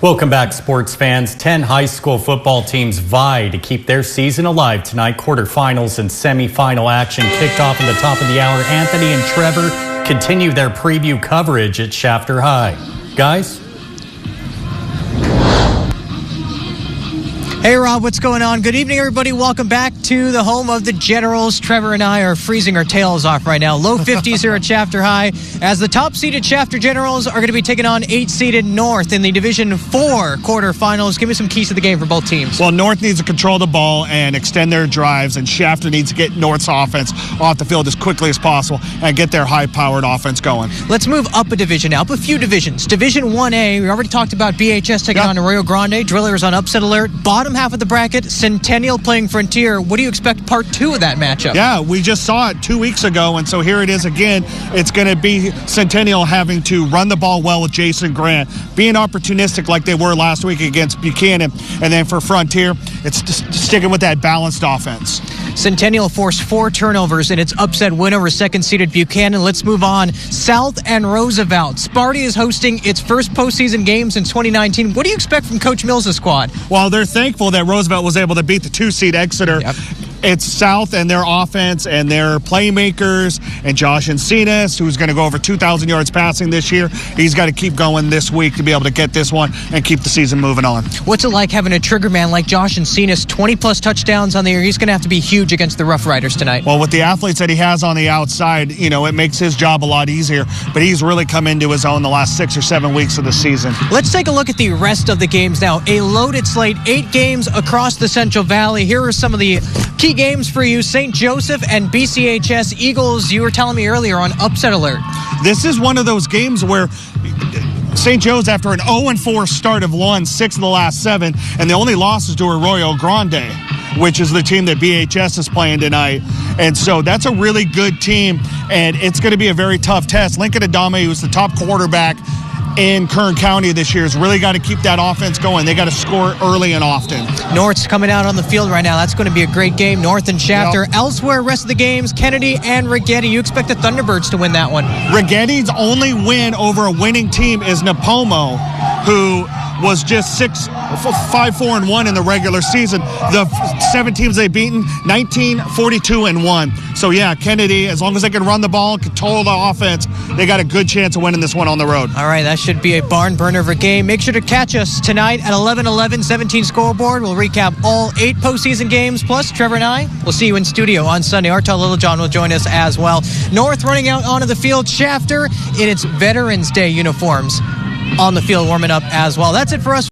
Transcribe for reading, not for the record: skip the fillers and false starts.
Welcome back, sports fans. 10 high school football teams vie to keep their season alive tonight. Quarterfinals and semifinal action kicked off at the top of the hour. Anthony and Trevor continue their preview coverage at Shafter High. Guys? Hey Rob, what's going on? Good evening, everybody. Welcome back to the home of the Generals. Trevor and I are freezing our tails off right now. Low 50s here at Shafter High, as the top-seeded Shafter Generals are going to be taking on 8-seeded North in the Division 4 quarterfinals. Give me some keys to the game for both teams. Well, North needs to control the ball and extend their drives, and Shafter needs to get North's offense off the field as quickly as possible and get their high-powered offense going. Let's move up a division now, up a few divisions. Division 1A, we already talked about BHS taking on Arroyo Grande. Drillers on upset alert. Bottom half of the bracket, Centennial playing Frontier. What do you expect part 2 of that matchup? Yeah, we just saw it 2 weeks ago, and so here it is again. It's going to be Centennial having to run the ball well with Jason Grant, being opportunistic like they were last week against Buchanan, and then for Frontier, it's sticking with that balanced offense. Centennial forced 4 turnovers in its upset win over second-seeded Buchanan. Let's move on. South and Roosevelt. Sparty is hosting its first postseason game since 2019. What do you expect from Coach Mills' squad? Well, they're thankful that Roosevelt was able to beat the 2-seed Exeter. Yep. It's South and their offense and their playmakers, and Josh Encinas, who's going to go over 2,000 yards passing this year. He's got to keep going this week to be able to get this one and keep the season moving on. What's it like having a trigger man like Josh Encinas, 20-plus touchdowns on the year? He's going to have to be huge against the Rough Riders tonight. Well, with the athletes that he has on the outside, you know, it makes his job a lot easier, but he's really come into his own the last 6 or 7 weeks of the season. Let's take a look at the rest of the games now. A loaded slate, 8 games across the Central Valley. Here are some of the key games for you. St. Joseph and BCHS Eagles, you were telling me earlier, on upset alert. This is one of those games where St. Joe's, after an 0-4 start, have won 6 of the last 7, and the only loss is to Arroyo Grande, which is the team that BHS is playing tonight. And so that's a really good team, and it's going to be a very tough test. Lincoln Adame, who's the top quarterback in Kern County this year, has really got to keep that offense going. They got to score early and often. North's coming out on the field right now. That's going to be a great game. North and Shafter. Yep. Elsewhere, rest of the games, Kennedy and Rigetti. You expect the Thunderbirds to win that one. Rigetti's only win over a winning team is Napomo, who was just 5-4-1 in the regular season. The 7 teams they've beaten, 19-42-1. So yeah, Kennedy, as long as they can run the ball, control the offense, they got a good chance of winning this one on the road. All right, that should be a barn burner of a game. Make sure to catch us tonight at 11:11, 17 scoreboard. We'll recap all 8 postseason games. Plus, Trevor and I will see you in studio on Sunday. Artel Littlejohn will join us as well. North running out onto the field. Shafter in its Veterans Day uniforms on the field warming up as well. That's it for us.